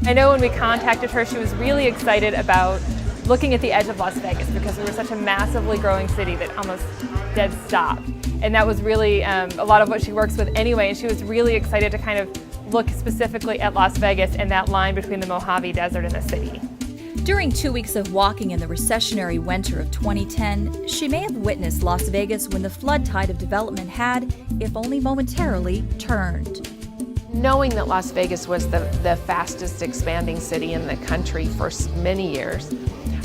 I know when we contacted her, she was really excited about looking at the edge of Las Vegas because we were such a massively growing city that almost dead stopped. And that was really a lot of what she works with anyway, and she was really excited to kind of look specifically at Las Vegas and that line between the Mojave Desert and the city. During 2 weeks of walking in the recessionary winter of 2010, she may have witnessed Las Vegas when the flood tide of development had, if only momentarily, turned. Knowing that Las Vegas was the fastest expanding city in the country for many years,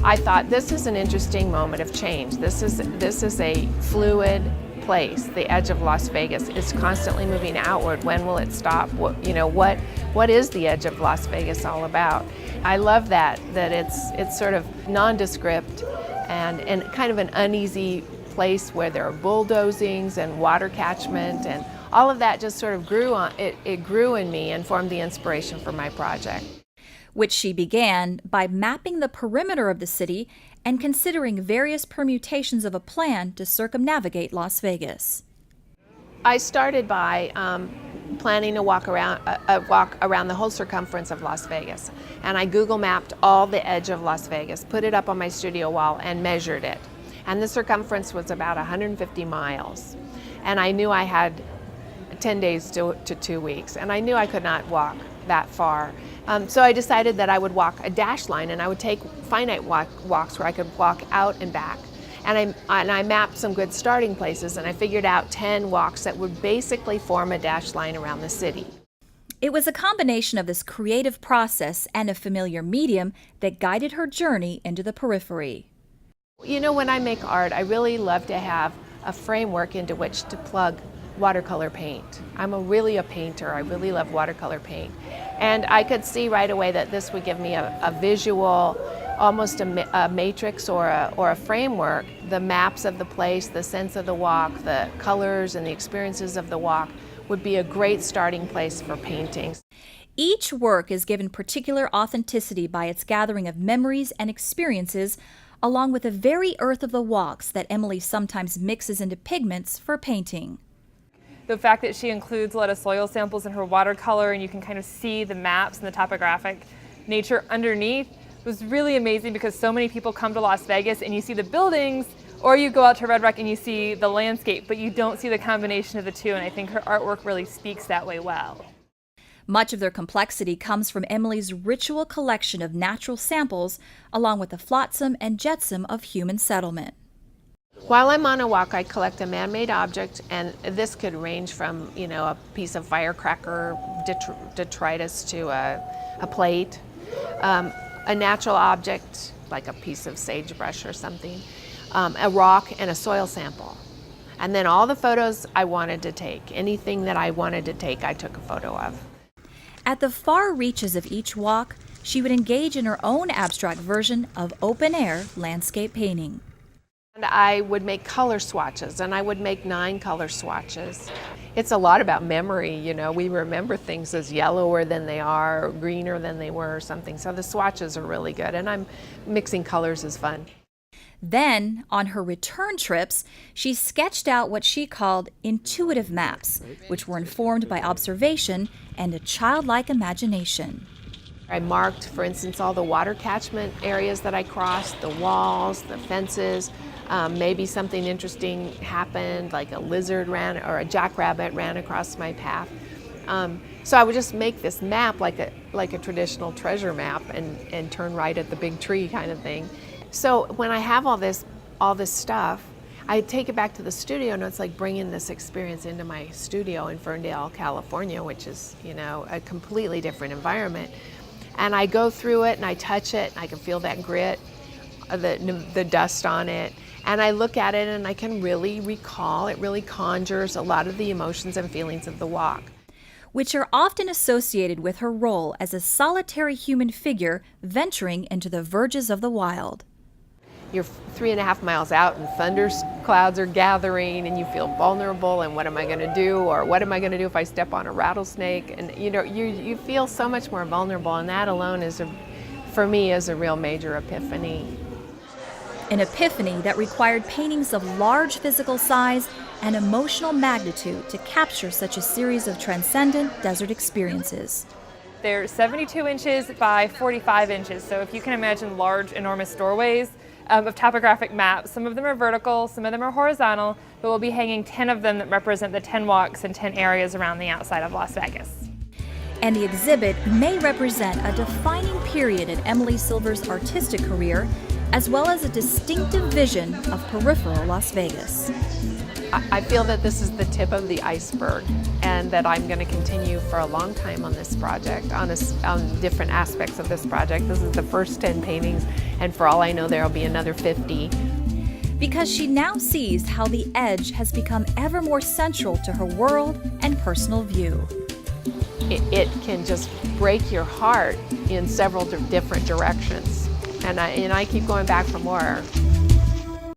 I thought this is an interesting moment of change. This is a fluid place. The edge of Las Vegas is constantly moving outward. When will it stop? What is the edge of Las Vegas all about? I love that it's sort of nondescript and kind of an uneasy place where there are bulldozings and water catchment, and all of that just sort of it grew in me and formed the inspiration for my project. Which she began by mapping the perimeter of the city and considering various permutations of a plan to circumnavigate Las Vegas. I started by planning a walk around the whole circumference of Las Vegas, and I Google mapped all the edge of Las Vegas, put it up on my studio wall, and measured it. And the circumference was about 150 miles, and I knew I had 10 days to 2 weeks, and I knew I could not walk that far. So I decided that I would walk a dash line, and I would take finite walks where I could walk out and back. And I mapped some good starting places, and I figured out 10 walks that would basically form a dash line around the city. It was a combination of this creative process and a familiar medium that guided her journey into the periphery. You know, when I make art, I really love to have a framework into which to plug watercolor paint. I'm really a painter. I really love watercolor paint. And I could see right away that this would give me a visual, almost a matrix or a framework. The maps of the place, the sense of the walk, the colors and the experiences of the walk would be a great starting place for paintings. Each work is given particular authenticity by its gathering of memories and experiences, along with the very earth of the walks that Emily sometimes mixes into pigments for painting. The fact that she includes a lot of soil samples in her watercolor and you can kind of see the maps and the topographic nature underneath was really amazing, because so many people come to Las Vegas and you see the buildings, or you go out to Red Rock and you see the landscape, but you don't see the combination of the two, and I think her artwork really speaks that way well. Much of their complexity comes from Emily's ritual collection of natural samples, along with the flotsam and jetsam of human settlement. While I'm on a walk, I collect a man-made object, and this could range from, a piece of firecracker detritus to a plate, a natural object like a piece of sagebrush or something, a rock, and a soil sample. And then all the photos I wanted to take, anything that I wanted to take, I took a photo of. At the far reaches of each walk, she would engage in her own abstract version of open-air landscape painting. And I would make color swatches, and I would make 9 color swatches. It's a lot about memory, we remember things as yellower than they are, or greener than they were, or something. So the swatches are really good, and mixing colors is fun. Then, on her return trips, she sketched out what she called intuitive maps, which were informed by observation and a childlike imagination. I marked, for instance, all the water catchment areas that I crossed, the walls, the fences. Maybe something interesting happened, like a lizard or a jackrabbit ran across my path. So I would just make this map like a traditional treasure map and turn right at the big tree kind of thing. So when I have all this stuff, I take it back to the studio, and it's like bringing this experience into my studio in Ferndale, California, which is, a completely different environment. And I go through it and I touch it, and I can feel that grit, the dust on it. And I look at it and I can really recall, it really conjures a lot of the emotions and feelings of the walk. Which are often associated with her role as a solitary human figure venturing into the verges of the wild. You're 3.5 miles out and thunder clouds are gathering and you feel vulnerable, and what am I going to do? Or what am I going to do if I step on a rattlesnake? And you feel so much more vulnerable, and that alone for me is a real major epiphany. An epiphany that required paintings of large physical size and emotional magnitude to capture such a series of transcendent desert experiences. They're 72 inches by 45 inches. So if you can imagine large, enormous doorways of topographic maps, some of them are vertical, some of them are horizontal, but we'll be hanging 10 of them that represent the 10 walks and 10 areas around the outside of Las Vegas. And the exhibit may represent a defining period in Emily Silver's artistic career, as well as a distinctive vision of Peripheral Las Vegas. I feel that this is the tip of the iceberg, and that I'm going to continue for a long time on this project, on different aspects of this project. This is the first 10 paintings, and for all I know, there will be another 50. Because she now sees how the edge has become ever more central to her world and personal view. It can just break your heart in several different directions. And I keep going back for more.